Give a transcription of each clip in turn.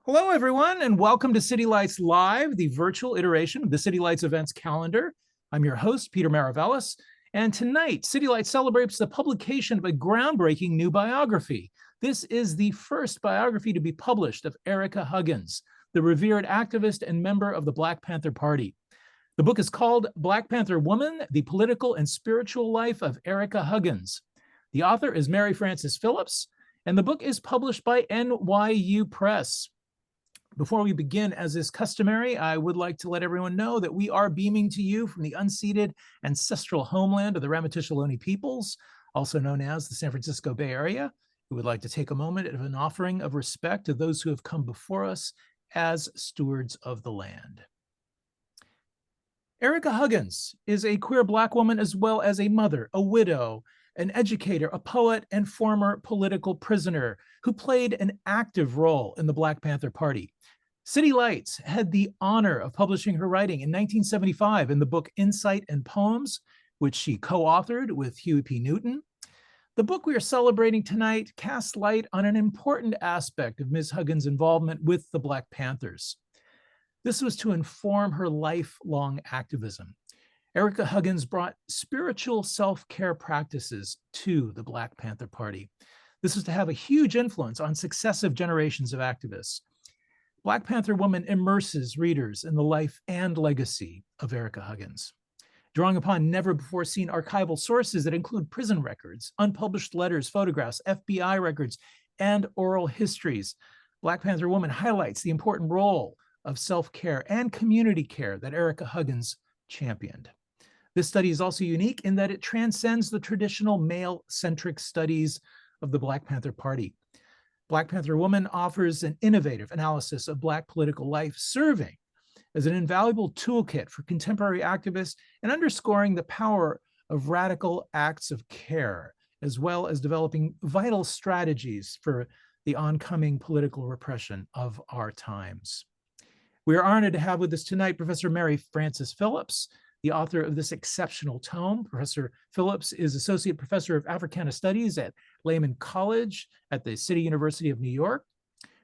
Hello, everyone, and welcome to City Lights Live, the virtual iteration of the City Lights events calendar. I'm your host, Peter Maravellis, and tonight, City Lights celebrates the publication of a groundbreaking new biography. This is the first biography to be published of Ericka Huggins, the revered activist and member of the Black Panther Party. The book is called Black Panther Woman, The Political and Spiritual Life of Ericka Huggins. The author is Mary Frances Phillips, and the book is published by NYU Press. Before we begin, as is customary, I would like to let everyone know that we are beaming to you from the unceded ancestral homeland of the Ramaytush Ohlone peoples, also known as the San Francisco Bay Area. We would like to take a moment of an offering of respect to those who have come before us as stewards of the land. Ericka Huggins is a queer Black woman as well as a mother, a widow, an educator, a poet, and former political prisoner who played an active role in the Black Panther Party. City Lights had the honor of publishing her writing in 1975 in the book Insight and Poems, which she co-authored with Huey P. Newton. The book we are celebrating tonight casts light on an important aspect of Ms. Huggins' involvement with the Black Panthers. This was to inform her lifelong activism. Ericka Huggins brought spiritual self-care practices to the Black Panther Party. This was to have a huge influence on successive generations of activists. Black Panther Woman immerses readers in the life and legacy of Ericka Huggins, drawing upon never-before-seen archival sources that include prison records, unpublished letters, photographs, FBI records, and oral histories. Black Panther Woman highlights the important role of self-care and community care that Ericka Huggins championed. This study is also unique in that it transcends the traditional male-centric studies of the Black Panther Party. Black Panther Woman offers an innovative analysis of Black political life, serving as an invaluable toolkit for contemporary activists and underscoring the power of radical acts of care, as well as developing vital strategies for the oncoming political repression of our times. We are honored to have with us tonight Professor Mary Frances Phillips, the author of this exceptional tome. Professor Phillips is Associate Professor of Africana Studies at Lehman College at the City University of New York.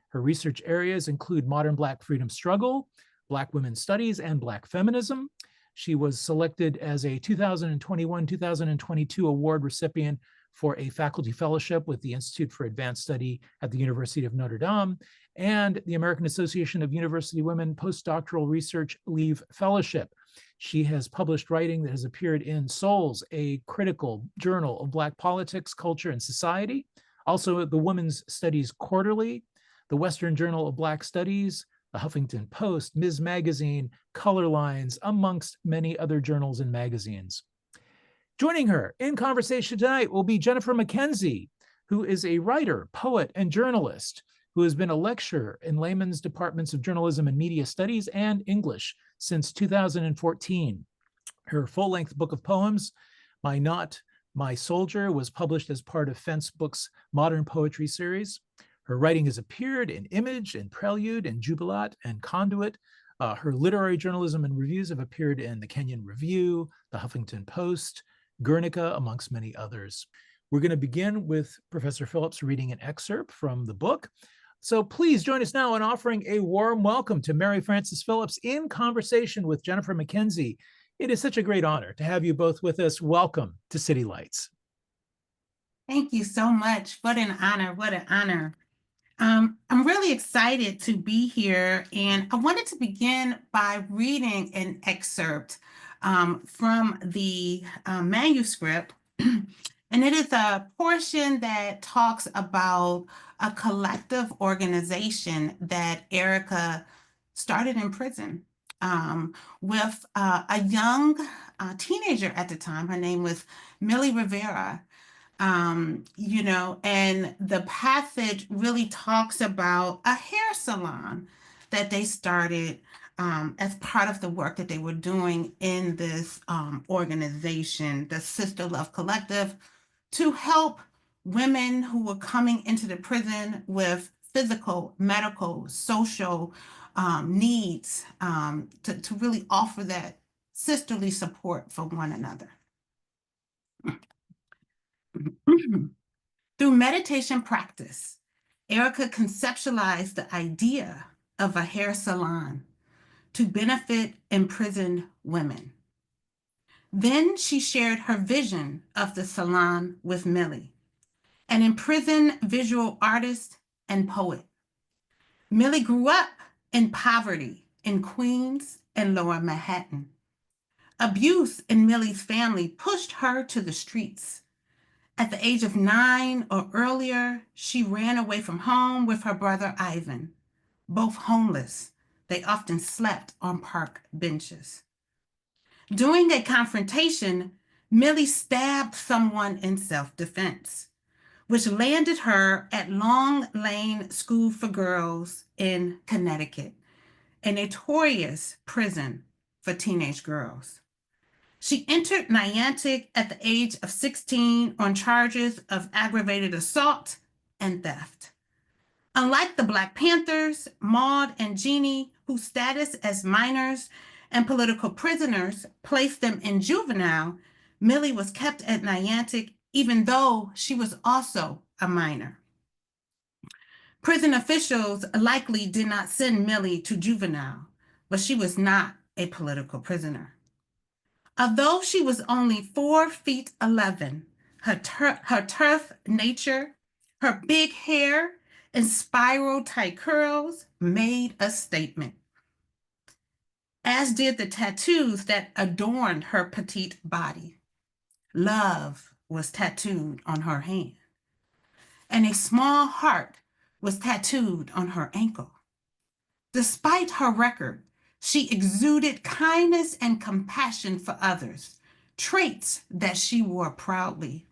Her research areas include modern Black freedom struggle, Black women's studies, and Black feminism. She was selected as a 2021-2022 award recipient for a faculty fellowship with the Institute for Advanced Study at the University of Notre Dame and the American Association of University Women Postdoctoral Research Leave Fellowship. She has published writing that has appeared in Souls, a critical journal of Black politics, culture, and society, also the Women's Studies Quarterly, the Western Journal of Black Studies, the Huffington Post, Ms. Magazine, Color Lines, amongst many other journals and magazines. Joining her in conversation tonight will be Jennifer MacKenzie, who is a writer, poet, and journalist who has been a lecturer in Lehman's Departments of Journalism and Media Studies and English since 2014. Her full-length book of poems, My Not, My Soldier, was published as part of Fence Books' Modern Poetry series. Her writing has appeared in Image, and Prelude, and Jubilat, and Conduit. Her literary journalism and reviews have appeared in the Kenyon Review, the Huffington Post, Guernica, amongst many others. We're going to begin with Professor Phillips reading an excerpt from the book. So please join us now in offering a warm welcome to Mary Frances Phillips in conversation with Jennifer MacKenzie. It is such a great honor to have you both with us. Welcome to City Lights. Thank you so much. What an honor. What an honor. I'm really excited to be here, and I wanted to begin by reading an excerpt from the manuscript. And it is a portion that talks about a collective organization that Ericka started in prison with a young teenager at the time. Her name was Millie Rivera. And the passage really talks about a hair salon that they started as part of the work that they were doing in this organization, the Sister Love Collective, to help women who were coming into the prison with physical, medical, social needs, to really offer that sisterly support for one another. Through meditation practice, Ericka conceptualized the idea of a hair salon to benefit imprisoned women. Then she shared her vision of the salon with Millie, an imprisoned visual artist and poet. Millie grew up in poverty in Queens and Lower Manhattan. Abuse in Millie's family pushed her to the streets. At the age of 9 or earlier, she ran away from home with her brother Ivan, both homeless. They often slept on park benches. During a confrontation, Millie stabbed someone in self-defense, which landed her at Long Lane School for Girls in Connecticut, a notorious prison for teenage girls. She entered Niantic at the age of 16 on charges of aggravated assault and theft. Unlike the Black Panthers, Maud and Jeannie, whose status as minors and political prisoners placed them in juvenile, Millie was kept at Niantic even though she was also a minor. Prison officials likely did not send Millie to juvenile, but she was not a political prisoner. Although she was only 4 feet 11, her tough nature, her big hair, and spiral tight curls made a statement, as did the tattoos that adorned her petite body. Love was tattooed on her hand, and a small heart was tattooed on her ankle. Despite her record, she exuded kindness and compassion for others, traits that she wore proudly.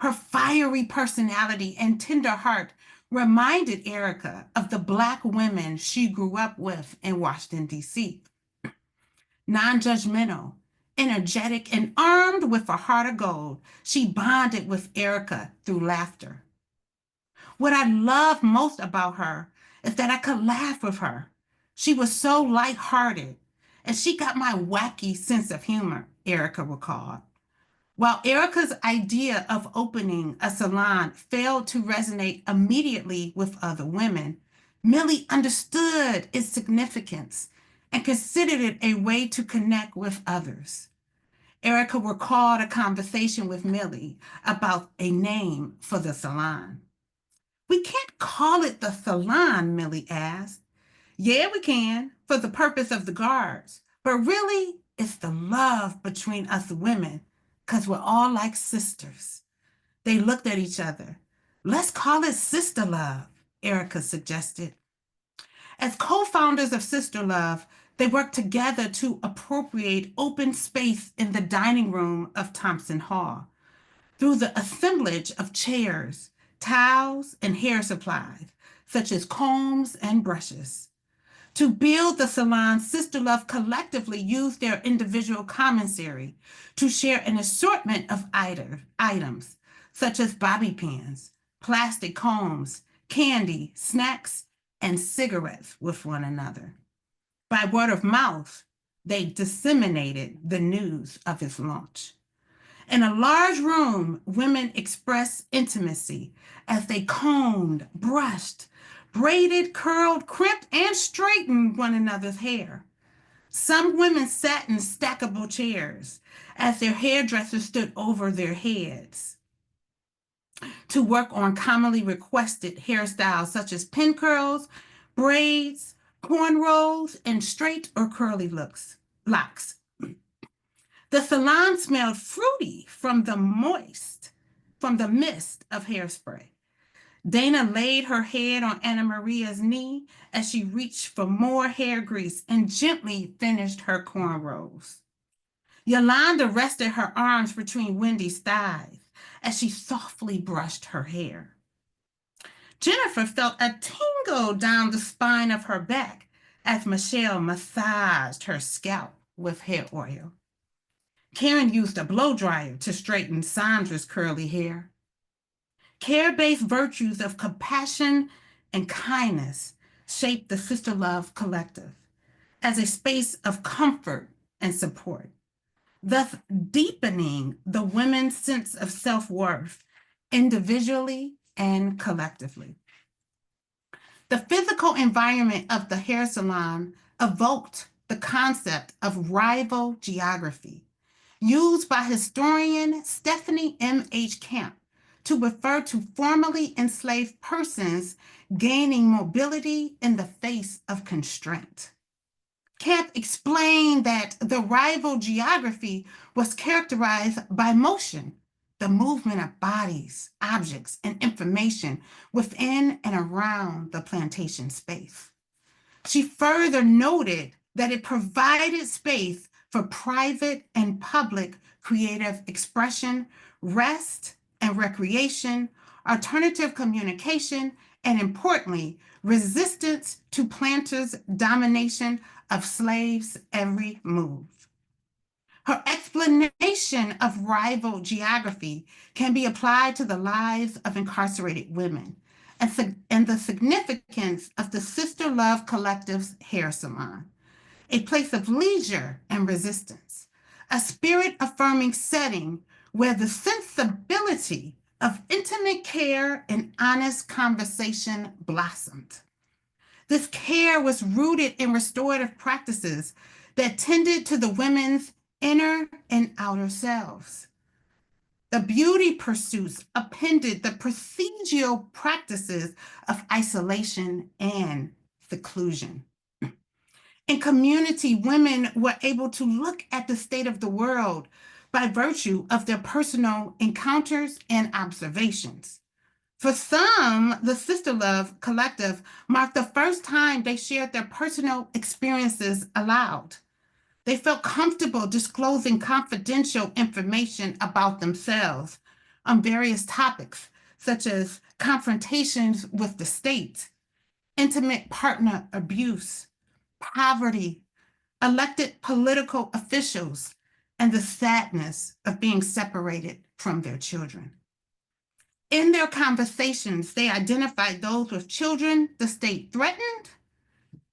Her fiery personality and tender heart reminded Ericka of the Black women she grew up with in Washington, D.C. Non-judgmental, energetic, and armed with a heart of gold, she bonded with Ericka through laughter. What I loved most about her is that I could laugh with her. She was so lighthearted, and she got my wacky sense of humor, Ericka recalled. While Ericka's idea of opening a salon failed to resonate immediately with other women, Millie understood its significance and considered it a way to connect with others. Ericka recalled a conversation with Millie about a name for the salon. "We can't call it the salon," Millie asked. "Yeah, we can, for the purpose of the guards. But really, it's the love between us women, because we're all like sisters." They looked at each other. "Let's call it Sister Love," Ericka suggested. As co-founders of Sister Love, they worked together to appropriate open space in the dining room of Thompson Hall through the assemblage of chairs, towels, and hair supplies, such as combs and brushes. To build the salon, Sister Love collectively used their individual commissary to share an assortment of items, such as bobby pins, plastic combs, candy, snacks, and cigarettes with one another. By word of mouth, they disseminated the news of its launch. In a large room, women expressed intimacy as they combed, brushed, braided, curled, crimped, and straightened one another's hair. Some women sat in stackable chairs as their hairdressers stood over their heads to work on commonly requested hairstyles such as pin curls, braids, cornrows, and straight or curly locks. The salon smelled fruity from the mist of hairspray. Dana laid her head on Anna Maria's knee as she reached for more hair grease and gently finished her cornrows. Yolanda rested her arms between Wendy's thighs as she softly brushed her hair. Jennifer felt a tingle down the spine of her back as Michelle massaged her scalp with hair oil. Karen used a blow dryer to straighten Sandra's curly hair. Care-based virtues of compassion and kindness shaped the Sister Love Collective as a space of comfort and support, thus deepening the women's sense of self-worth individually and collectively. The physical environment of the hair salon evoked the concept of rival geography, used by historian Stephanie M.H. Camp to refer to formerly enslaved persons gaining mobility in the face of constraint. Camp explained that the rival geography was characterized by motion, the movement of bodies, objects, and information within and around the plantation space. She further noted that it provided space for private and public creative expression, rest and recreation, alternative communication, and importantly, resistance to planters' domination of slaves' every move. Her explanation of rival geography can be applied to the lives of incarcerated women and the significance of the Sister Love Collective's hair salon, a place of leisure and resistance, a spirit-affirming setting where the sensibility of intimate care and honest conversation blossomed. This care was rooted in restorative practices that tended to the women's inner and outer selves. The beauty pursuits appended the procedural practices of isolation and seclusion. In community, women were able to look at the state of the world by virtue of their personal encounters and observations. For some, the Sister Love Collective marked the first time they shared their personal experiences aloud. They felt comfortable disclosing confidential information about themselves on various topics, such as confrontations with the state, intimate partner abuse, poverty, elected political officials, and the sadness of being separated from their children. In their conversations, they identified those with children the state threatened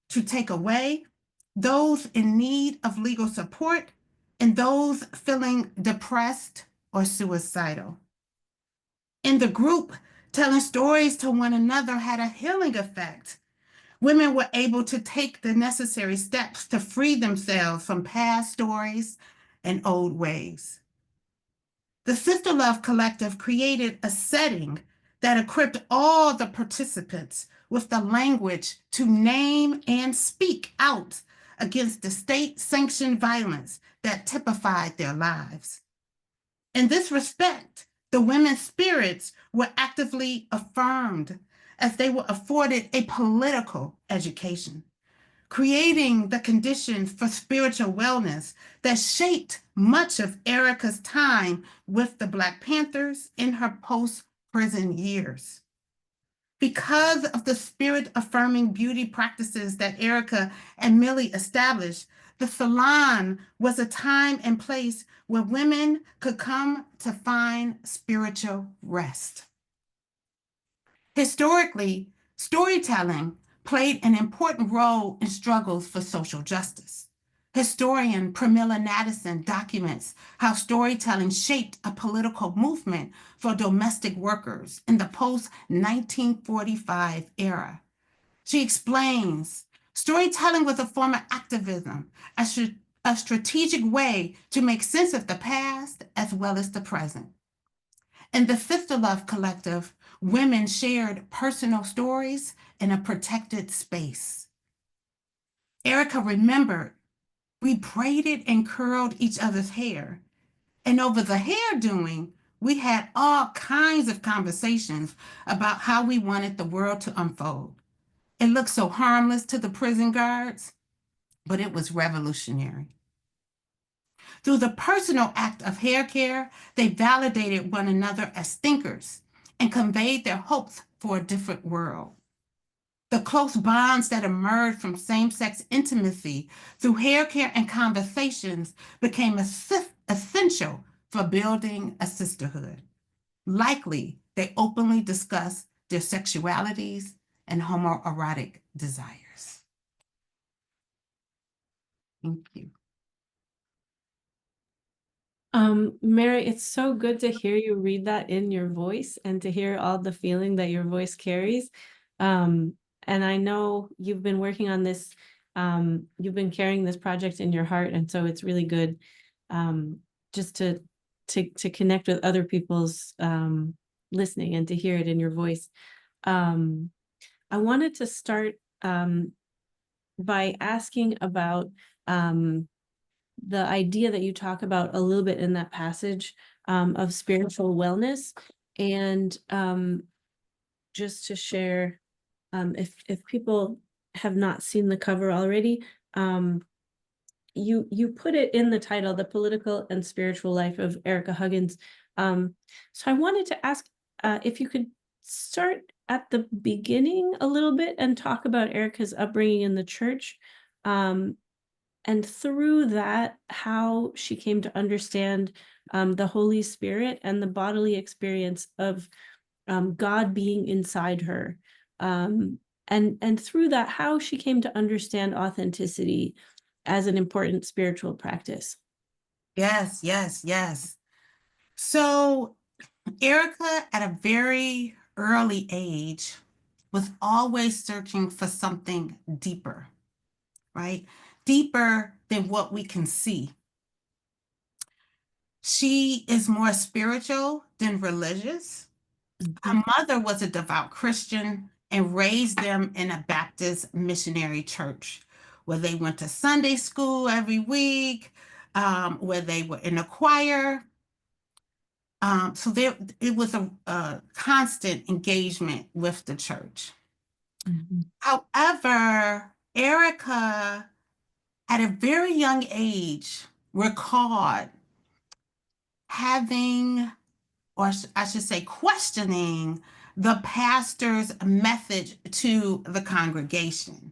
to take away, those in need of legal support, and those feeling depressed or suicidal. In the group, telling stories to one another had a healing effect. Women were able to take the necessary steps to free themselves from past stories and old ways. The Sister Love Collective created a setting that equipped all the participants with the language to name and speak out against the state-sanctioned violence that typified their lives. In this respect, the women's spirits were actively affirmed as they were afforded a political education, creating the conditions for spiritual wellness that shaped much of Ericka's time with the Black Panthers in her post-prison years. Because of the spirit-affirming beauty practices that Ericka and Millie established, the salon was a time and place where women could come to find spiritual rest. Historically, storytelling played an important role in struggles for social justice. Historian Pramila Nadesan documents how storytelling shaped a political movement for domestic workers in the post-1945 era. She explains, storytelling was a form of activism, a strategic way to make sense of the past as well as the present. In the Sister Love Collective, women shared personal stories in a protected space. Ericka remembered, we braided and curled each other's hair. And over the hair doing, we had all kinds of conversations about how we wanted the world to unfold. It looked so harmless to the prison guards, but it was revolutionary. Through the personal act of hair care, they validated one another as thinkers and conveyed their hopes for a different world. The close bonds that emerged from same-sex intimacy through hair care and conversations became essential for building a sisterhood. Likely, they openly discussed their sexualities and homoerotic desires. Thank you. Mary, it's so good to hear you read that in your voice and to hear all the feeling that your voice carries. And I know you've been working on this, you've been carrying this project in your heart, and so it's really good just to connect with other people's listening and to hear it in your voice. I wanted to start by asking about the idea that you talk about a little bit in that passage of spiritual wellness, and just to share, if people have not seen the cover already, you put it in the title, The Political and Spiritual Life of Ericka Huggins. So I wanted to ask if you could start at the beginning a little bit and talk about Ericka's upbringing in the church, and through that, how she came to understand the Holy Spirit and the bodily experience of God being inside her. And through that, how she came to understand authenticity as an important spiritual practice. Yes, yes, yes. So Ericka, at a very early age, was always searching for something deeper, right? Deeper than what we can see. She is more spiritual than religious. Her mother was a devout Christian and raised them in a Baptist missionary church where they went to Sunday school every week, where they were in a choir. So it was a constant engagement with the church. However, Ericka, at a very young age, recalled having, or I should say, questioning the pastor's message to the congregation.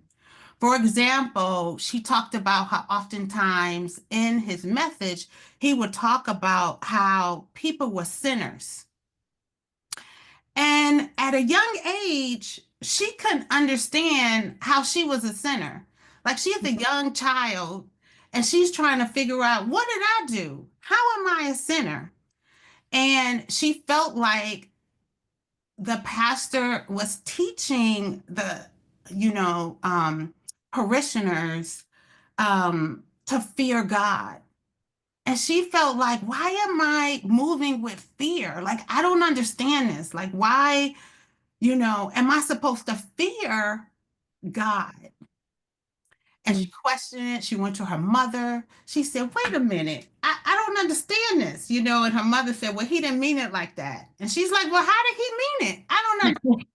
For example, she talked about how oftentimes in his message, he would talk about how people were sinners. And at a young age, she couldn't understand how she was a sinner. Like, she's a young child and she's trying to figure out, what did I do? How am I a sinner? And she felt like the pastor was teaching the, parishioners to fear God. And she felt like, why am I moving with fear? Like, I don't understand this. Like, why, am I supposed to fear God? And she questioned it. She went to her mother. She said, wait a minute, I don't understand this, and her mother said, well, he didn't mean it like that. And she's like, well, how did he mean it? I don't understand.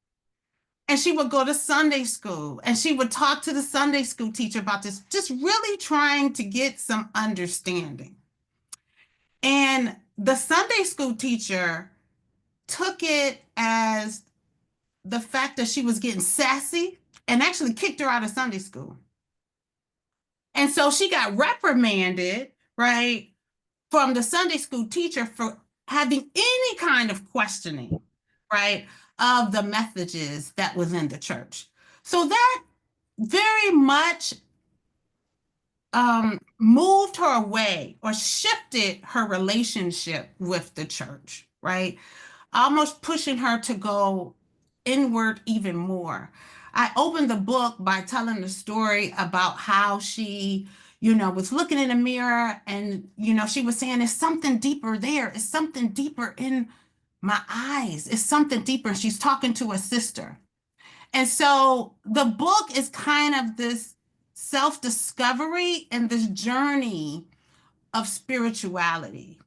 And she would go to Sunday school and she would talk to the Sunday school teacher about this, just really trying to get some understanding. And the Sunday school teacher took it as the fact that she was getting sassy and actually kicked her out of Sunday school. And so she got reprimanded, right, from the Sunday school teacher for having any kind of questioning, right, of the messages that was in the church. So that very much moved her away or shifted her relationship with the church, right? Almost pushing her to go inward even more. I opened the book by telling the story about how she, was looking in a mirror and, she was saying, there's something deeper there. It's something deeper in my eyes. It's something deeper. And she's talking to her sister. And so the book is kind of this self-discovery and this journey of spirituality.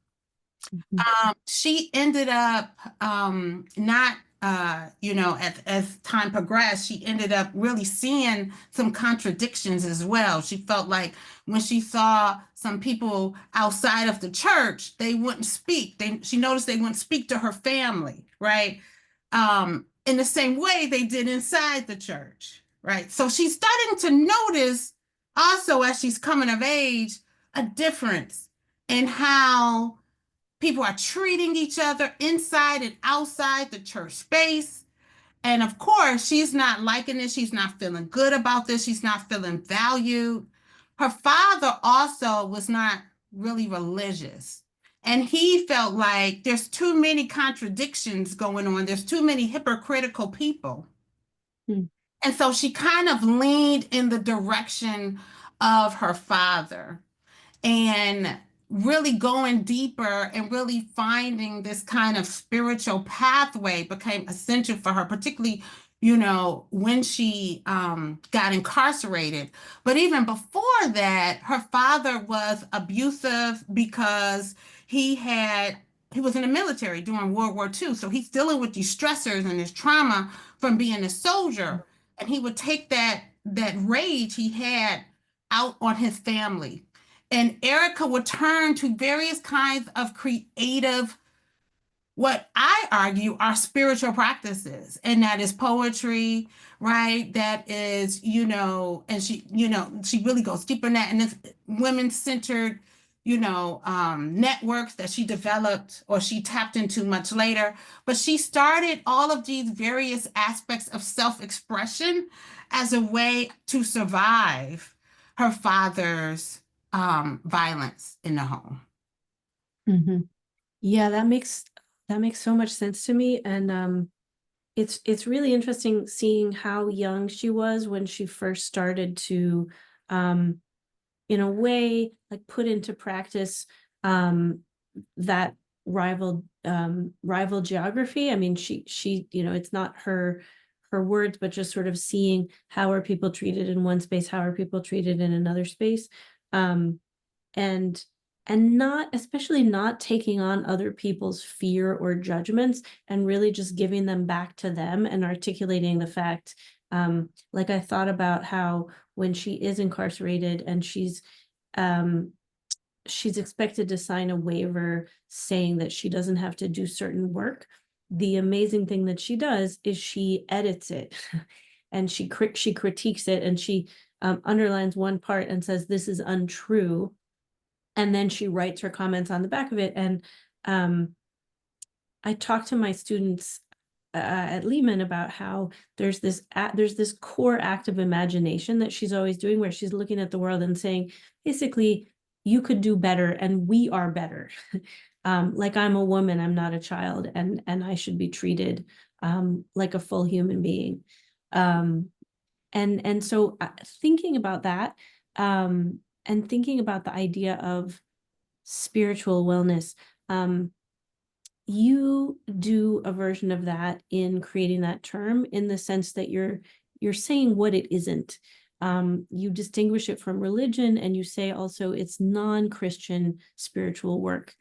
She ended up not, as time progressed, she ended up really seeing some contradictions as well. She felt like when she saw some people outside of the church, they wouldn't speak. She noticed they wouldn't speak to her family, right? In the same way they did inside the church, right? So she's starting to notice also, as she's coming of age, a difference in how people are treating each other inside and outside the church space. And of course, she's not liking this. She's not feeling good about this. She's not feeling valued. Her father also was not really religious. And he felt like there's too many contradictions going on. There's too many hypocritical people. And And so she kind of leaned in the direction of her father and really going deeper and really finding this kind of spiritual pathway became essential for her, particularly, when she got incarcerated. But even before that, her father was abusive because he was in the military during World War II. So he's dealing with these stressors and this trauma from being a soldier. And he would take that rage he had out on his family. And Ericka would turn to various kinds of creative, what I argue are spiritual practices. And that is poetry, right? That is, and she really goes deeper in that. And it's women-centered, networks that she developed or she tapped into much later. But she started all of these various aspects of self-expression as a way to survive her father's violence in the home. Mm-hmm. Yeah, that makes so much sense to me. And it's really interesting seeing how young she was when she first started to in a way like put into practice that rival geography. I mean, she it's not her words, but just sort of seeing how are people treated in one space, how are people treated in another space, and not, especially not taking on other people's fear or judgments, and really just giving them back to them and articulating the fact, like I thought about how when she is incarcerated and she's expected to sign a waiver saying that she doesn't have to do certain work. The amazing thing that she does is she edits it and she critiques it, and she underlines one part and says, this is untrue. And then she writes her comments on the back of it. And I talk to my students at Lehman about how there's this core act of imagination that she's always doing, where she's looking at the world and saying, basically, you could do better and we are better. Like, I'm a woman, I'm not a child, and I should be treated like a full human being. And so thinking about that, and thinking about the idea of spiritual wellness, you do a version of that in creating that term, in the sense that you're saying what it isn't. You distinguish it from religion, and you say also it's non-Christian spiritual work.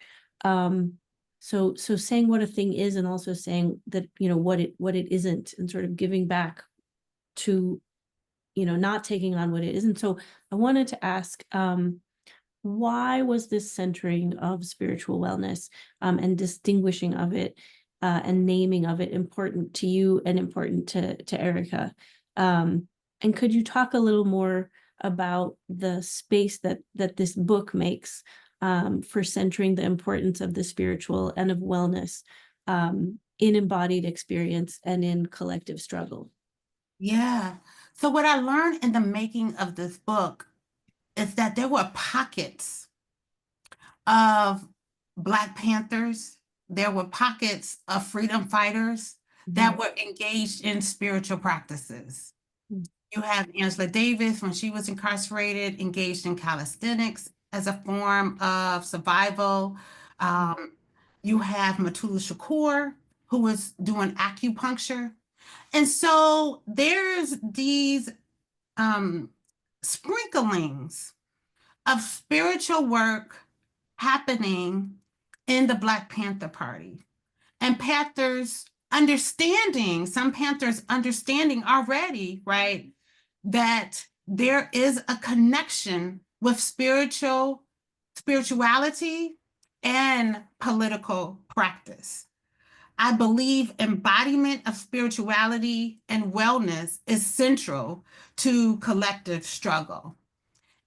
So saying what a thing is, and also saying that, what it isn't, and sort of giving back to, not taking on what it isn't. So I wanted to ask, why was this centering of spiritual wellness and distinguishing of it and naming of it important to you and important to Ericka? And could you talk a little more about the space that this book makes for centering the importance of the spiritual and of wellness in embodied experience and in collective struggle? Yeah. So what I learned in the making of this book is that there were pockets of Black Panthers. There were pockets of freedom fighters that were engaged in spiritual practices. You have Angela Davis, when she was incarcerated, engaged in calisthenics as a form of survival. You have Matula Shakur, who was doing acupuncture. And so there's these sprinklings of spiritual work happening in the Black Panther Party. And some Panthers understanding already, right, that there is a connection with spirituality and political practice. I believe embodiment of spirituality and wellness is central to collective struggle.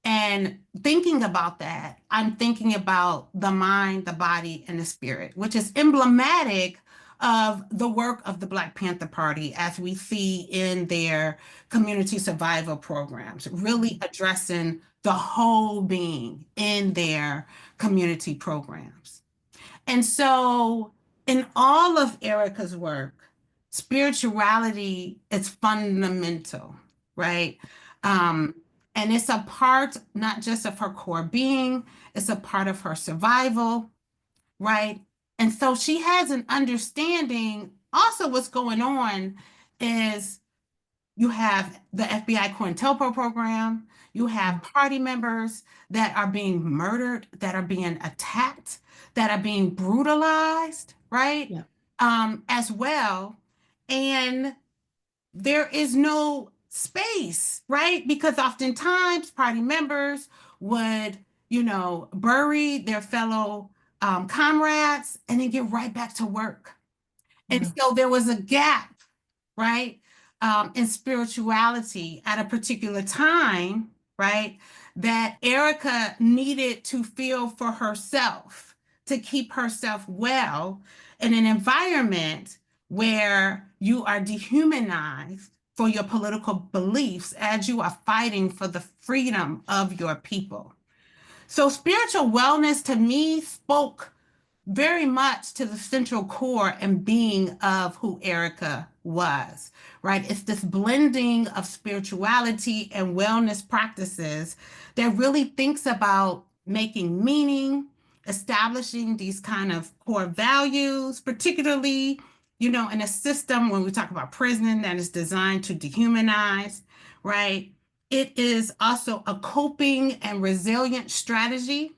And thinking about that, I'm thinking about the mind, the body, and the spirit, which is emblematic of the work of the Black Panther Party, as we see in their community survival programs, really addressing the whole being in their community programs. And so in all of Ericka's work, spirituality is fundamental, right? And it's a part not just of her core being, it's a part of her survival, right? And so she has an understanding. Also, what's going on is you have the FBI COINTELPRO program, you have party members that are being murdered, that are being attacked, that are being brutalized, right? Yeah. As well. And there is no space, right? Because oftentimes party members would, bury their fellow comrades and then get right back to work. And Yeah. so there was a gap, right, in spirituality at a particular time, right, that Ericka needed to feel for herself to keep herself well in an environment where you are dehumanized for your political beliefs as you are fighting for the freedom of your people. So spiritual wellness to me spoke very much to the central core and being of who Ericka was, right? It's this blending of spirituality and wellness practices that really thinks about making meaning, establishing these kind of core values, particularly, in a system when we talk about prison that is designed to dehumanize, right? It is also a coping and resilient strategy.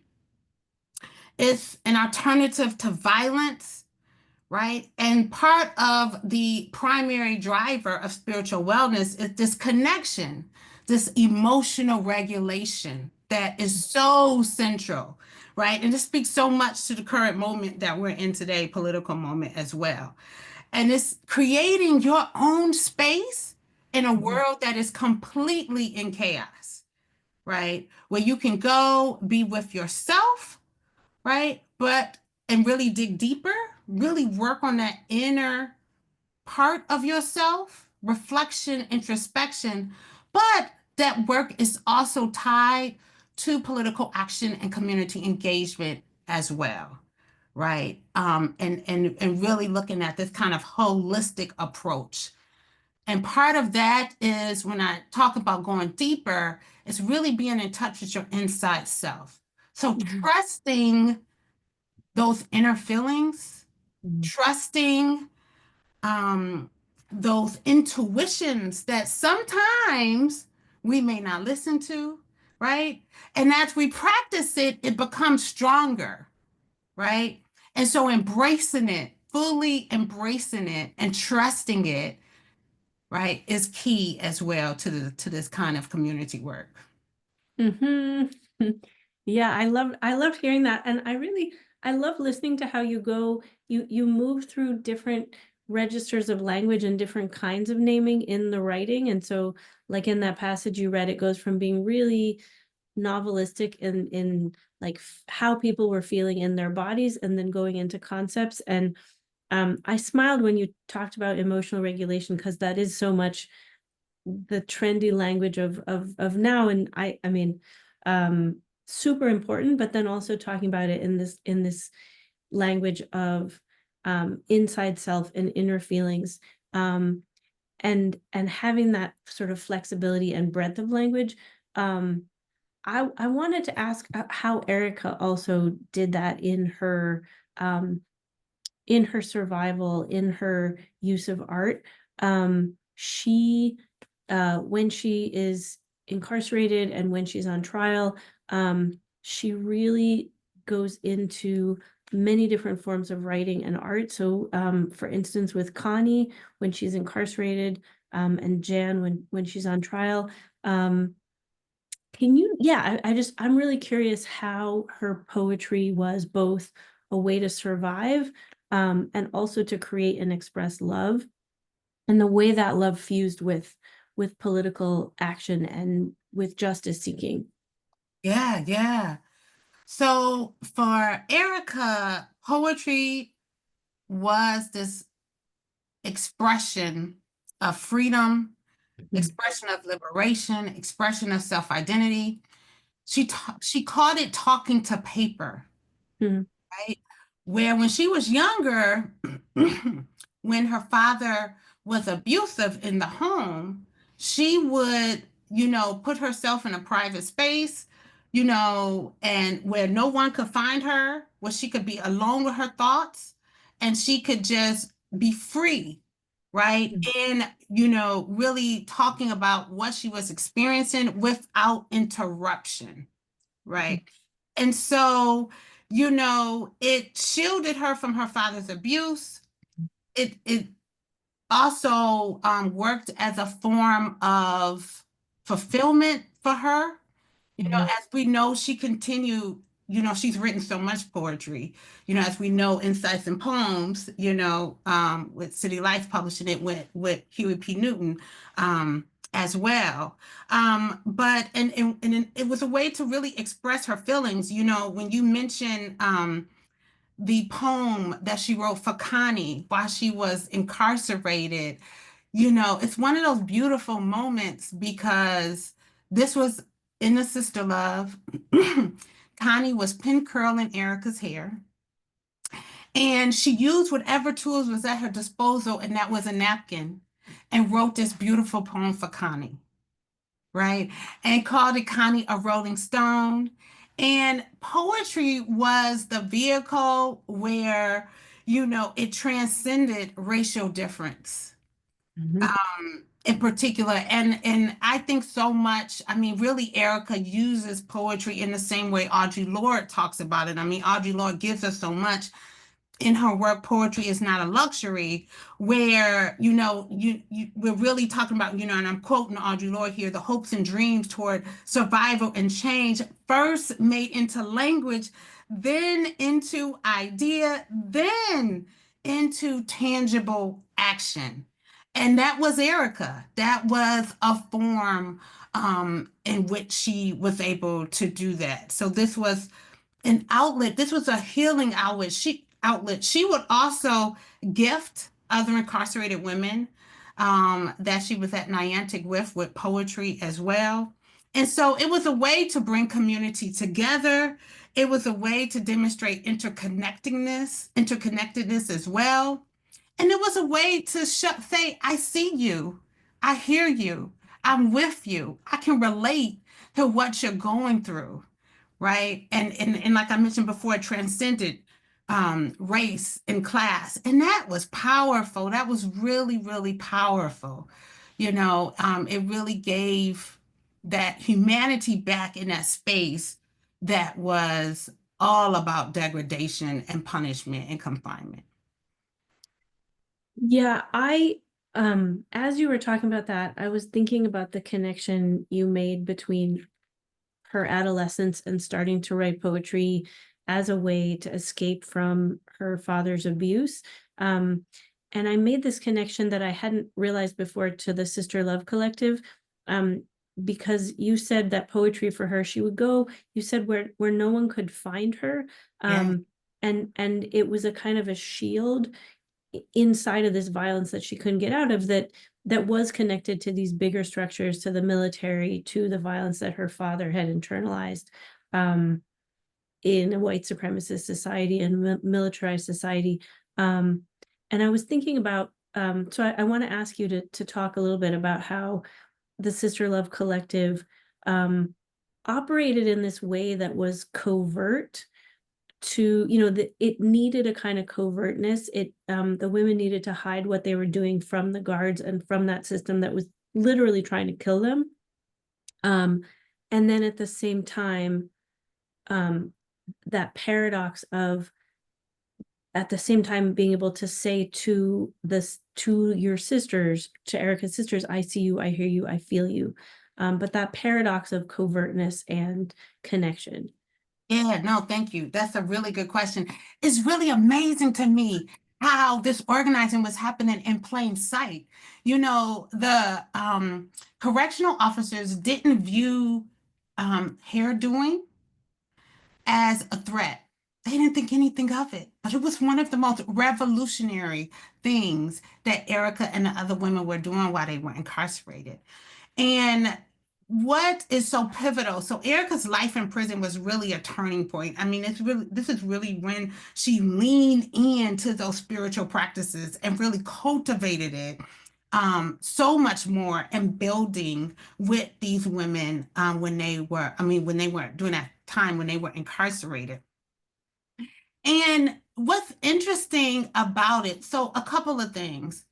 It's an alternative to violence, right? And part of the primary driver of spiritual wellness is this connection, this emotional regulation that is so central, right? And this speaks so much to the current moment that we're in today, political moment as well. And it's creating your own space in a world that is completely in chaos, right? Where you can go be with yourself, right? And really dig deeper, really work on that inner part of yourself, reflection, introspection. But that work is also tied to political action and community engagement as well, right? And really looking at this kind of holistic approach. And part of that is when I talk about going deeper, it's really being in touch with your inside self. So trusting those inner feelings, trusting those intuitions that sometimes we may not listen to, right? And as we practice it, it becomes stronger, right? And so embracing it, fully embracing it and trusting it, right, is key as well to this kind of community work. Yeah, I loved hearing that. And I love listening to how you move through different registers of language and different kinds of naming in the writing. And so like in that passage you read, it goes from being really novelistic in like how people were feeling in their bodies and then going into concepts. And I smiled when you talked about emotional regulation, because that is so much the trendy language of now. And I mean, super important, but then also talking about it in this language of inside self and inner feelings, and having that sort of flexibility and breadth of language. I wanted to ask how Ericka also did that in her survival, in her use of art. She when she is incarcerated and when she's on trial, she really goes into many different forms of writing and art. So for instance, with Connie, when she's incarcerated, and Jan, when she's on trial, can you, I'm really curious how her poetry was both a way to survive, and also to create and express love, and the way that love fused with political action and with justice seeking. Yeah. So for Ericka, poetry was this expression of freedom, expression of liberation, expression of self-identity. She called it talking to paper, right? Where when she was younger, when her father was abusive in the home, she would, put herself in a private space, and where no one could find her, where she could be alone with her thoughts and she could just be free, right? And, really talking about what she was experiencing without interruption, right? And so, it shielded her from her father's abuse. It also worked as a form of fulfillment for her. As we know, she continued, she's written so much poetry, as we know, Insights and Poems, with City Lights publishing it with Huey P. Newton, as well. But it was a way to really express her feelings. When you mention the poem that she wrote for Connie while she was incarcerated, it's one of those beautiful moments because this was in the Sister Love. Connie was pin curling Ericka's hair. And she used whatever tools was at her disposal, and that was a napkin, and wrote this beautiful poem for Connie, right? And called it Connie a Rolling Stone. And poetry was the vehicle where, it transcended racial difference. In particular, and I think so much, I mean, really, Ericka uses poetry in the same way Audre Lorde talks about it. I mean, Audre Lorde gives us so much in her work. Poetry is not a luxury, where we're really talking about, and I'm quoting Audre Lorde here, the hopes and dreams toward survival and change, first made into language, then into idea, then into tangible action. And that was Ericka. That was a form in which she was able to do that. So this was an outlet. This was a healing outlet. She would also gift other incarcerated women that she was at Niantic with poetry as well. And so it was a way to bring community together. It was a way to demonstrate interconnectedness as well. And it was a way to say, I see you, I hear you, I'm with you, I can relate to what you're going through, right? And like I mentioned before, it transcended race and class. And that was powerful. That was really, really powerful. It really gave that humanity back in that space that was all about degradation and punishment and confinement. Yeah, as you were talking about that, I was thinking about the connection you made between her adolescence and starting to write poetry as a way to escape from her father's abuse. And I made this connection that I hadn't realized before to the Sister Love Collective, because you said that poetry for her, she would go, you said, where no one could find her. Yeah. And it was a kind of a shield inside of this violence that she couldn't get out of, that was connected to these bigger structures, to the military, to the violence that her father had internalized in a white supremacist society and militarized society. And I was thinking about, so I want to ask you to talk a little bit about how the Sister Love Collective operated in this way that was covert, to, it needed a kind of covertness. The women needed to hide what they were doing from the guards and from that system that was literally trying to kill them. And then at the same time, that paradox of, at the same time, being able to say to your sisters, to Ericka's sisters, I see you, I hear you, I feel you. But that paradox of covertness and connection. Yeah, no, thank you. That's a really good question. It's really amazing to me how this organizing was happening in plain sight. The correctional officers didn't view hair doing as a threat. They didn't think anything of it, but it was one of the most revolutionary things that Ericka and the other women were doing while they were incarcerated. And what is so pivotal? So Ericka's life in prison was really a turning point. I mean, this is really when she leaned into those spiritual practices and really cultivated it so much more, and building with these women when they were, when they were during that time when they were incarcerated. And what's interesting about it, so a couple of things.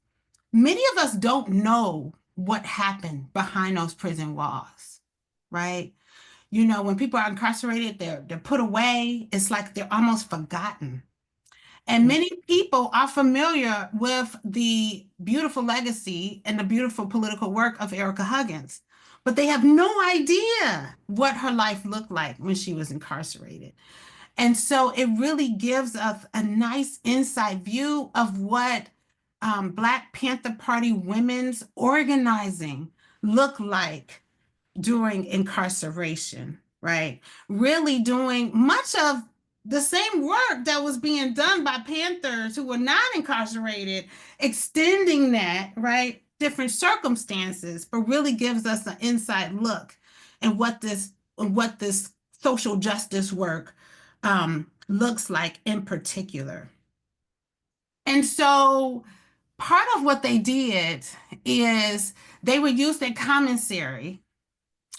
Many of us don't know what happened behind those prison walls, right? You know, when people are incarcerated, they're put away. It's like they're almost forgotten. And many people are familiar with the beautiful legacy and the beautiful political work of Ericka Huggins, but they have no idea what her life looked like when she was incarcerated. And so it really gives us a nice inside view of what Black Panther Party women's organizing looked like during incarceration, right? Really doing much of the same work that was being done by Panthers who were not incarcerated, extending that, right? Different circumstances, but really gives us an inside look at what this social justice work looks like in particular. And so part of what they did is they would use their commissary,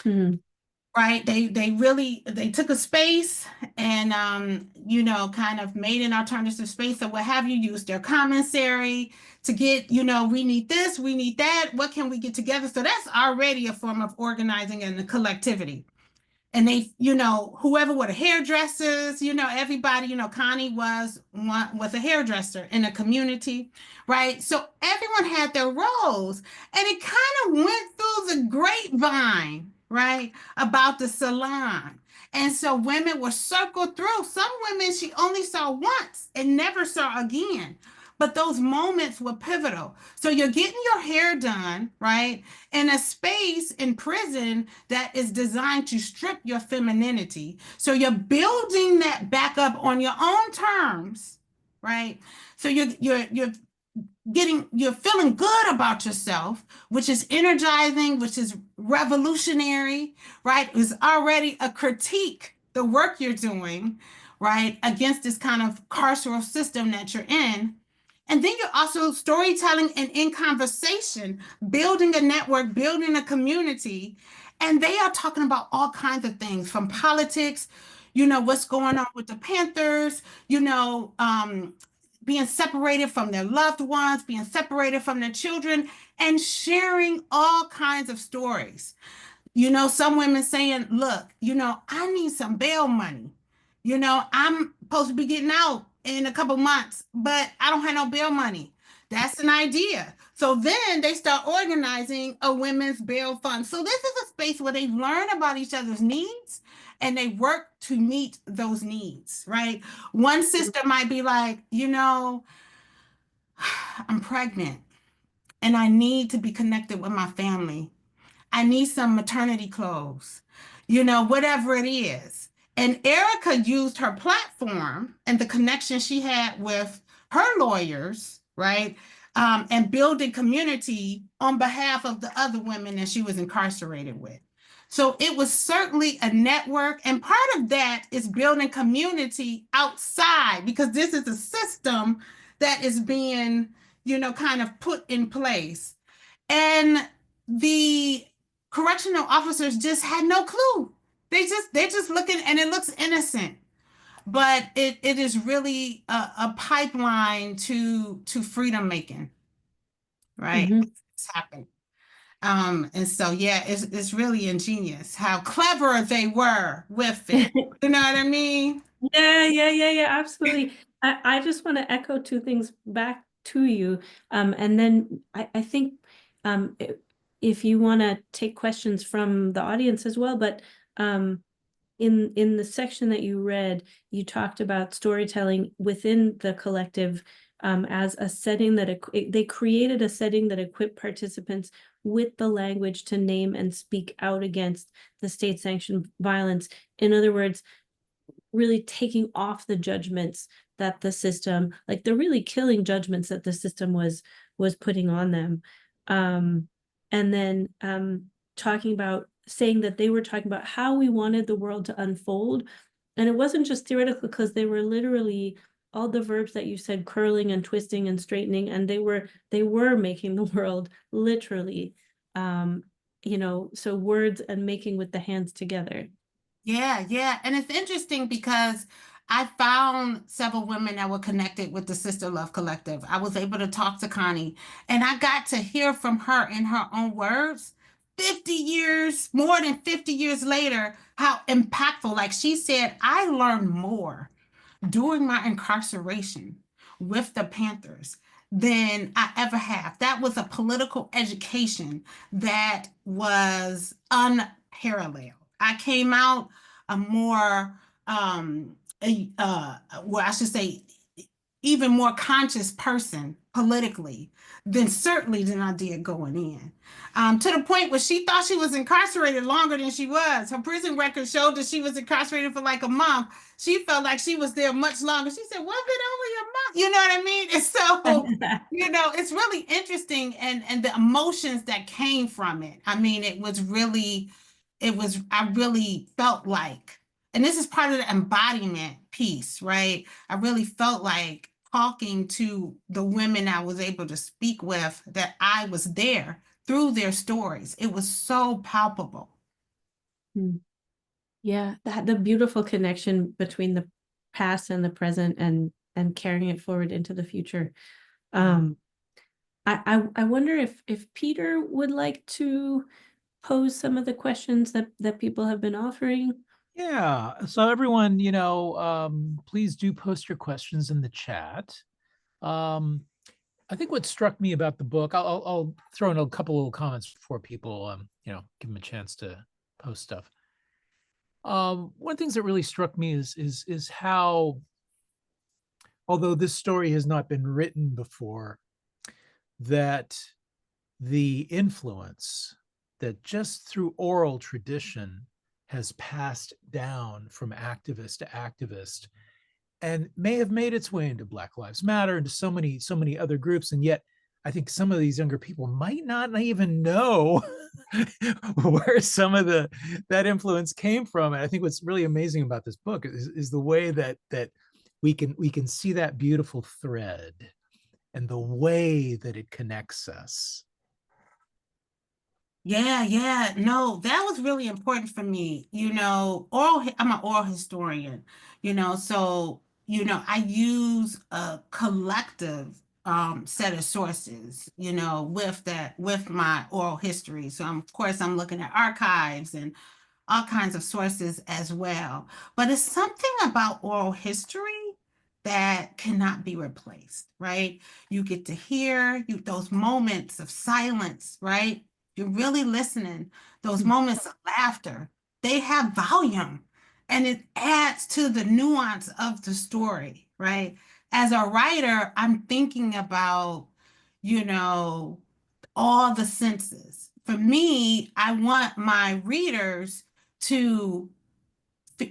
right? They took a space and you know, kind of made an alternative space, or what have you, used their commissary to get, you know, we need this, we need that, what can we get together? So that's already a form of organizing and the collectivity. And they, you know, whoever were the hairdressers, you know, everybody, you know, Connie was a hairdresser in the community, right? So everyone had their roles, and it kind of went through the grapevine, right, about the salon. And so women were circled through. Some women she only saw once and never saw again. But those moments were pivotal. So you're getting your hair done, right, in a space in prison that is designed to strip your femininity. So you're building that back up on your own terms, right? So you're feeling good about yourself, which is energizing, which is revolutionary, right? It's already a critique, the work you're doing, right, against this kind of carceral system that you're in. And then you're also storytelling and in conversation, building a network, building a community. And they are talking about all kinds of things, from politics, you know, what's going on with the Panthers, you know, being separated from their loved ones, being separated from their children, and sharing all kinds of stories. You know, some women saying, look, you know, I need some bail money. You know, I'm supposed to be getting out in a couple months, but I don't have no bail money. That's an idea. So then they start organizing a women's bail fund. So this is a space where they learn about each other's needs and they work to meet those needs, right? One sister might be like, you know, I'm pregnant and I need to be connected with my family. I need some maternity clothes, you know, whatever it is. And Ericka used her platform and the connection she had with her lawyers, right? And building community on behalf of the other women that she was incarcerated with. So it was certainly a network. And part of that is building community outside, because this is a system that is being, you know, kind of put in place. And the correctional officers just had no clue. They're just looking, and it looks innocent, but it is really a pipeline to freedom making, right? It's happened. And so yeah, it's really ingenious how clever they were with it. You know what I mean? Yeah, absolutely. I just want to echo two things back to you. And then I think if you want to take questions from the audience as well, but in the section that you read, you talked about storytelling within the collective as a setting that they created a setting that equipped participants with the language to name and speak out against the state-sanctioned violence. In other words, really taking off the judgments that the system, like the really killing judgments that the system was putting on them. And then talking about saying that they were talking about how we wanted the world to unfold. And it wasn't just theoretical, because they were literally all the verbs that you said, curling and twisting and straightening, and they were making the world literally, so words and making with the hands together. Yeah, yeah. And it's interesting because I found several women that were connected with the Sister Love Collective. I was able to talk to Connie, and I got to hear from her in her own words, 50 years, more than 50 years later, how impactful. Like she said, I learned more during my incarceration with the Panthers than I ever have. That was a political education that was unparalleled. I came out a more, well, I should say, even more conscious person politically than I did going in. To the point where she thought she was incarcerated longer than she was. Her prison record showed that she was incarcerated for like a month. She felt like she was there much longer. She said, "Was it only a month?" You know what I mean? And so, it's really interesting, and the emotions that came from it. I mean, I really felt like, and this is part of the embodiment piece, right? I really felt like talking to the women I was able to speak with, that I was there through their stories. It was so palpable. Yeah, the beautiful connection between the past and the present, and carrying it forward into the future. I wonder if Peter would like to pose some of the questions that people have been offering. Yeah. So everyone, please do post your questions in the chat. I think what struck me about the book, I'll throw in a couple little comments before people, give them a chance to post stuff. One of the things that really struck me is how, although this story has not been written before, that the influence that just through oral tradition has passed down from activist to activist and may have made its way into Black Lives Matter, into so many other groups. And yet I think some of these younger people might not even know where some of that influence came from. And I think what's really amazing about this book is the way that we can see that beautiful thread and the way that it connects us. Yeah. No, that was really important for me. I'm an oral historian, so, I use a collective set of sources, with my oral history. So of course I'm looking at archives and all kinds of sources as well. But it's something about oral history that cannot be replaced, right? You get to hear those moments of silence, right? You're really listening. Those moments of laughter, they have volume, and it adds to the nuance of the story, right? As a writer, I'm thinking about, all the senses. For me, I want my readers to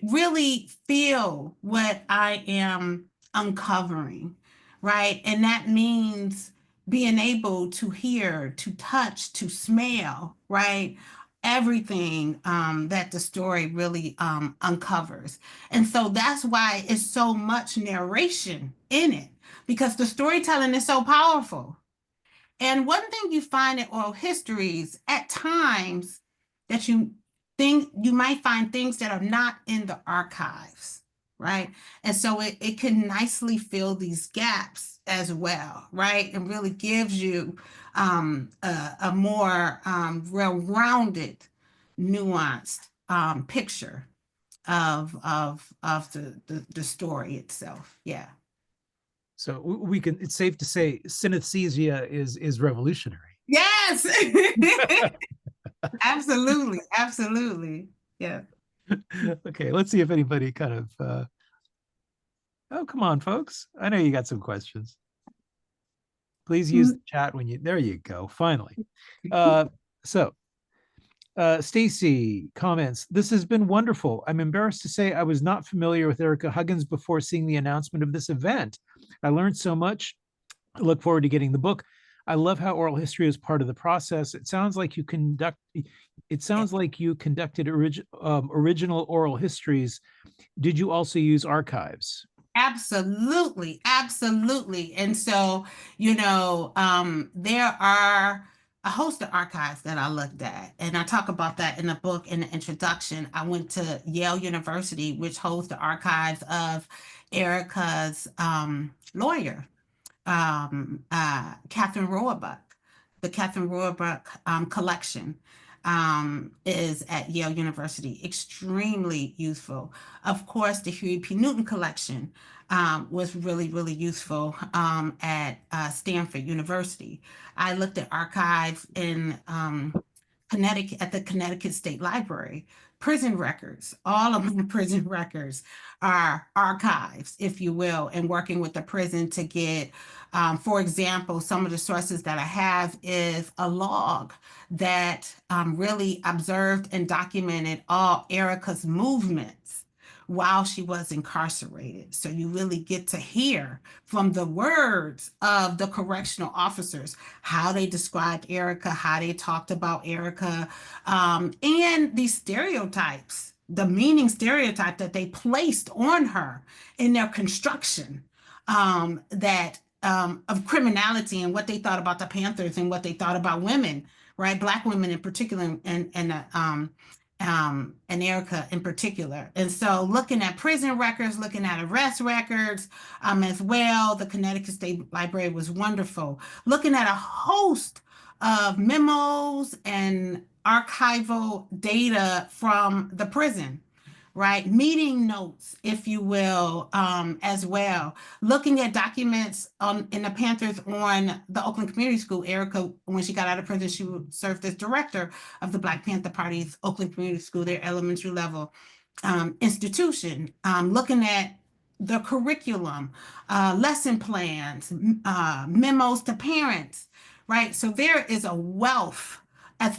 really feel what I am uncovering, right? And that means being able to hear, to touch, to smell, right? Everything that the story really uncovers. And so that's why it's so much narration in it, because the storytelling is so powerful. And one thing you find in oral histories at times, that you might find things that are not in the archives, right? And so it can nicely fill these gaps as well, right? And really gives you a more well-rounded, nuanced picture of the story itself. Yeah. So it's safe to say synesthesia is revolutionary. Yes. Absolutely. Yeah. Okay, let's see if anybody kind of oh, come on, folks. I know you got some questions. Please use the chat there you go, finally. Stacy comments, "This has been wonderful. I'm embarrassed to say I was not familiar with Ericka Huggins before seeing the announcement of this event. I learned so much. I look forward to getting the book. I love how oral history is part of the process. It sounds like you it sounds like you conducted original oral histories. Did you also use archives? Absolutely, absolutely. And so, there are a host of archives that I looked at, and I talk about that in the book in the introduction. I went to Yale University, which holds the archives of Ericka's lawyer, Catherine Roebuck. The Catherine Roebuck collection is at Yale University, extremely useful. Of course, the Huey P. Newton collection was really, really useful at Stanford University. I looked at archives in Connecticut, at the Connecticut State Library. Prison records, all of my prison records are archives, if you will, and working with the prison to get, for example, some of the sources that I have is a log that really observed and documented all Ericka's movements while she was incarcerated. So you really get to hear from the words of the correctional officers how they described Ericka, how they talked about Ericka, and these stereotypes, the meaning stereotype that they placed on her in their construction of criminality and what they thought about the Panthers and what they thought about women, right? Black women in particular, and Ericka in particular. And so looking at prison records, looking at arrest records as well, the Connecticut State Library was wonderful. Looking at a host of memos and archival data from the prison, right? Meeting notes, if you will, as well. Looking at documents in the Panthers on the Oakland Community School. Ericka, when she got out of prison, she served as director of the Black Panther Party's Oakland Community School, their elementary level institution. Looking at the curriculum, lesson plans, memos to parents, right? So there is a wealth as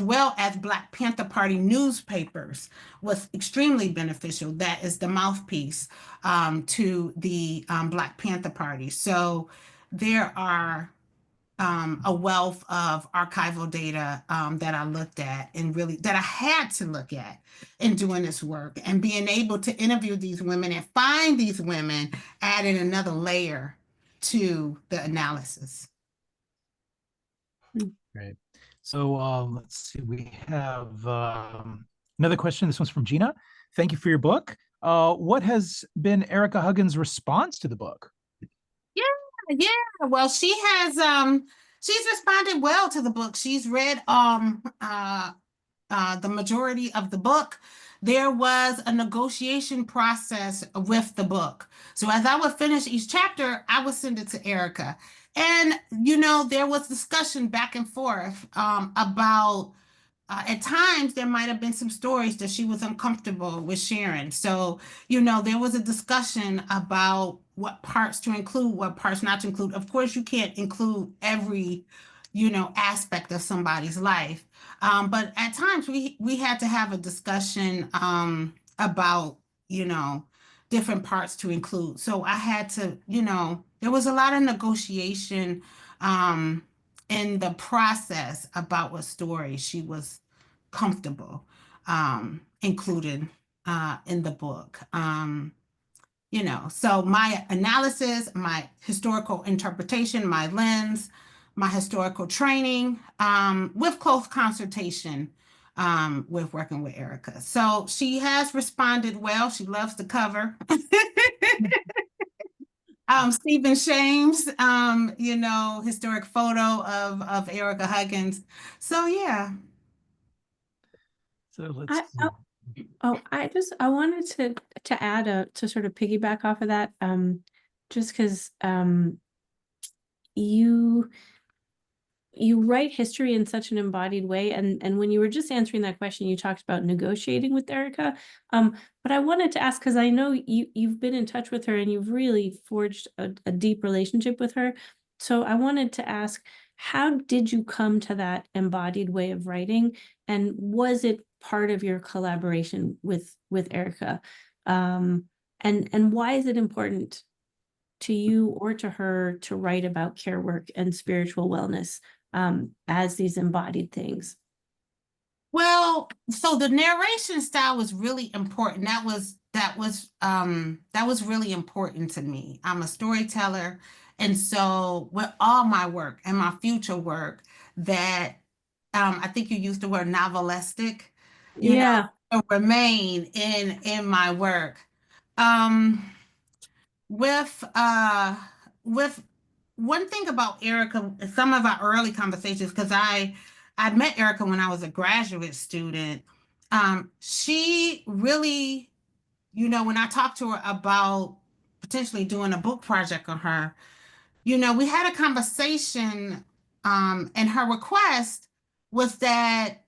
well as Black Panther Party newspapers was extremely beneficial. That is the mouthpiece to the Black Panther Party. So there are a wealth of archival data that I looked at and really that I had to look at in doing this work, and being able to interview these women and find these women added another layer to the analysis. Great. So let's see, we have another question. This one's from Gina. Thank you for your book. What has been Ericka Huggins' response to the book? Yeah. Well, she's responded well to the book. She's read the majority of the book. There was a negotiation process with the book. So as I would finish each chapter, I would send it to Ericka. And, there was discussion back and forth about, at times, there might have been some stories that she was uncomfortable with sharing. So, there was a discussion about what parts to include, what parts not to include. Of course, you can't include every, aspect of somebody's life. But at times we had to have a discussion about, different parts to include. So I had to, there was a lot of negotiation in the process about what story she was comfortable including in the book. So my analysis, my historical interpretation, my lens, my historical training, with close consultation with working with Ericka. So she has responded well. She loves the cover. Stephen Shames, historic photo of Ericka Huggins. So yeah. So let's see. I wanted to add to sort of piggyback off of that, just because you write history in such an embodied way, and when you were just answering that question, you talked about negotiating with Ericka. But I wanted to ask, because I know you've been in touch with her and you've really forged a deep relationship with her. So I wanted to ask, how did you come to that embodied way of writing, and was it part of your collaboration with Ericka? And why is it important to you or to her to write about care work and spiritual wellness as these embodied things? Well, so the narration style was really important. That was really important to me. I'm a storyteller, and so with all my work and my future work, that I think you used the word novelistic, you know, Yeah. remain in my work. Um, with with one thing about Ericka, some of our early conversations, because I met Ericka when I was a graduate student. She really, when I talked to her about potentially doing a book project on her, we had a conversation, and her request was that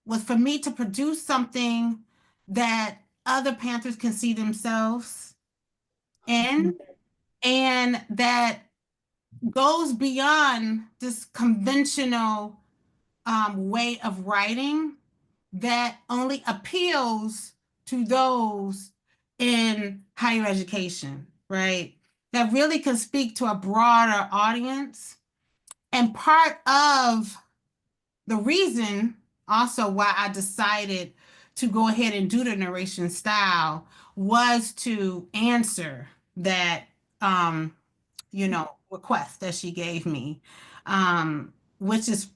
was for me to produce something that other Panthers can see themselves in, and that goes beyond this conventional way of writing that only appeals to those in higher education, right? That really can speak to a broader audience. And part of the reason also why I decided to go ahead and do the narration style was to answer that request that she gave me, which is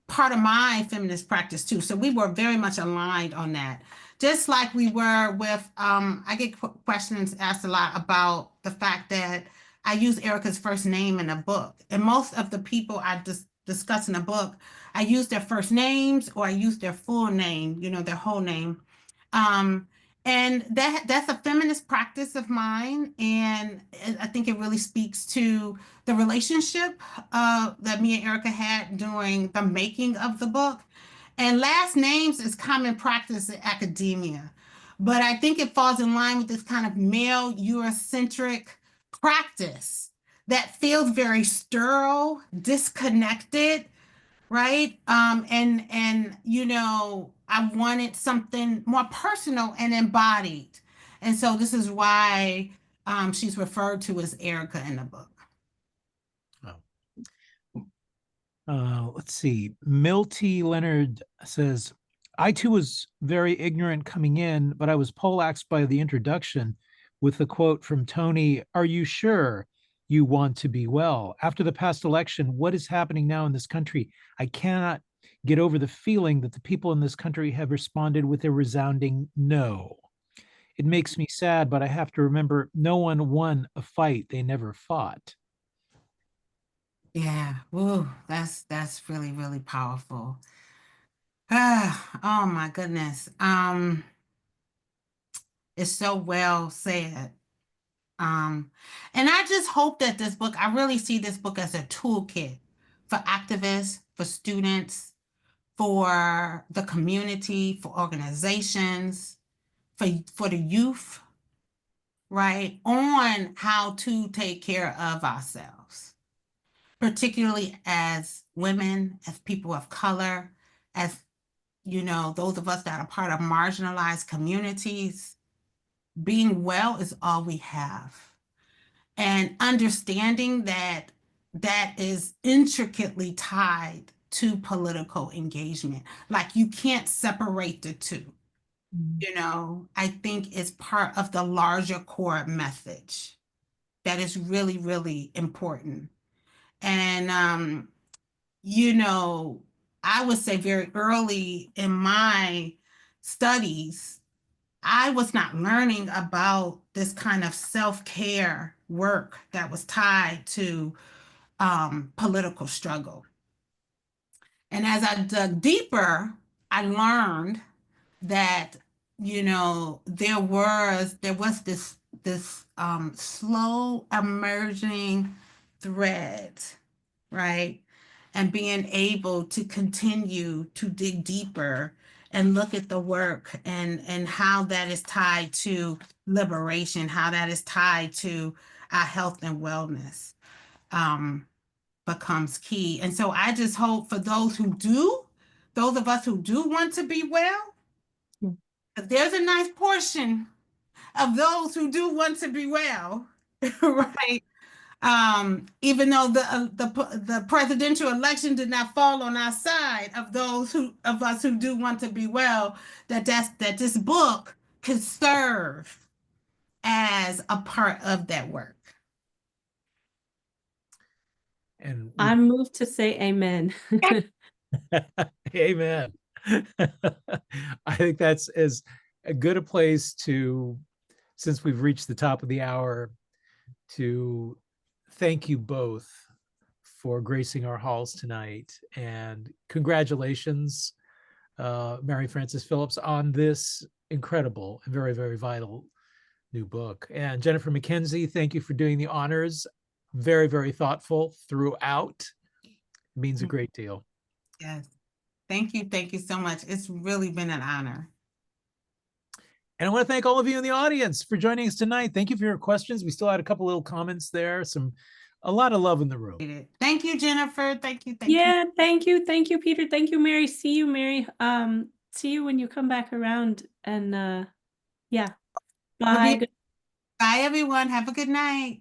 part of my feminist practice too. So we were very much aligned on that. Just like we were with, I get questions asked a lot about the fact that I use Ericka's first name in a book. And most of the people I discuss in a book, I use their first names or I use their full name, their whole name. Um, and that's a feminist practice of mine. And I think it really speaks to the relationship that me and Ericka had during the making of the book. And last names is common practice in academia. But I think it falls in line with this kind of male Eurocentric practice that feels very sterile, disconnected, right? I wanted something more personal and embodied. And so this is why she's referred to as Ericka in the book. Let's see. Milty Leonard says, I too was very ignorant coming in, but I was poleaxed by the introduction with the quote from Tony, "Are you sure you want to be well? After the past election, what is happening now in this country? I cannot get over the feeling that the people in this country have responded with a resounding no. It makes me sad, but I have to remember no one won a fight they never fought." Yeah, woo, that's really, really powerful. Oh my goodness. It's so well said. And I just hope that this book, I really see this book as a toolkit for activists, for students, for the community, for organizations, for the youth, right, on how to take care of ourselves, particularly as women, as people of color, as those of us that are part of marginalized communities. Being well is all we have. And understanding that that is intricately tied to political engagement. Like you can't separate the two. I think it's part of the larger core message that is really, really important. And, I would say very early in my studies, I was not learning about this kind of self-care work that was tied to political struggle. And as I dug deeper, I learned that there was this slow emerging thread, right? And being able to continue to dig deeper and look at the work and how that is tied to liberation, how that is tied to our health and wellness, becomes key. And so I just hope for those of us who do want to be well, there's a nice portion of those who do want to be well, right? Even though the presidential election did not fall on our side of those of us who do want to be well, that this book could serve as a part of that work. And I'm moved to say amen. amen. I think that's as good a place to, since we've reached the top of the hour, to thank you both for gracing our halls tonight. And congratulations, Mary Frances Phillips, on this incredible and very, very vital new book. And Jennifer MacKenzie, thank you for doing the honors. Very, very thoughtful throughout. Means a great deal. Yes. Thank you. Thank you so much. It's really been an honor. And I want to thank all of you in the audience for joining us tonight. Thank you for your questions. We still had a couple little comments there. A lot of love in the room. Thank you, Jennifer. Thank you. Thank Yeah, you. thank you. Thank you, Peter. Thank you, Mary. See you, Mary. See you when you come back around. And yeah. Bye. Bye, everyone. Have a good night.